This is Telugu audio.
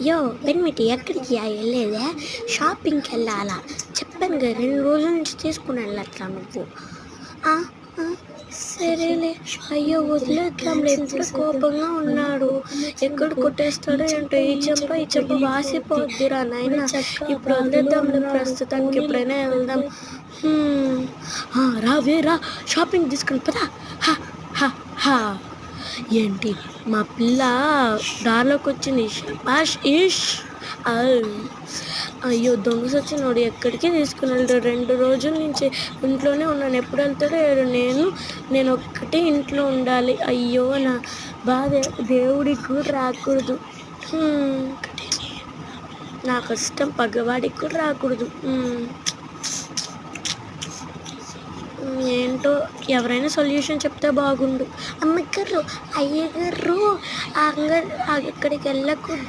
యో పెన్మిటి ఎక్కడికి వెళ్ళేదే? షాపింగ్కి వెళ్ళాలా? చెప్పాను కదా 2 రోజుల నుంచి తీసుకుని వెళ్ళట్లా నువ్వు. ఆ, ఆ, సరేలే. అయ్యో వదిలేద్దాంలే, ఎప్పుడు కోపంగా ఉన్నాడు. ఎక్కడ కొట్టేస్తాడో ఏంటో. ఈ చెంప వాసిపోద్దిరా నాయన. ఇప్పుడు వదిలేద్దాంలే, ప్రస్తుతానికి ఎప్పుడైనా వెళ్దాం. రావే రా, షాపింగ్ తీసుకుని పదా. ఏంటి మా పిల్ల దారిలోకి వచ్చింది. షబాష్ ఇష్. అయ్యో దొంగ సచ్చినోడు, ఎక్కడికి తీసుకుని వెళ్తాడు? 2 రోజుల నుంచి ఇంట్లోనే ఉన్నాను. ఎప్పుడు వెళ్తాడో నేను ఒక్కటే ఇంట్లో ఉండాలి. అయ్యో నా బాధ దేవుడికి కూడా రాకూడదు. నా కష్టం పగవాడికి కూడా రాకూడదు. ఏంటో ఎవరైనా సొల్యూషన్ చెప్తే బాగుండు. అమ్మగారు, అయ్యగారు, అక్కడికి వెళ్ళకూడదు.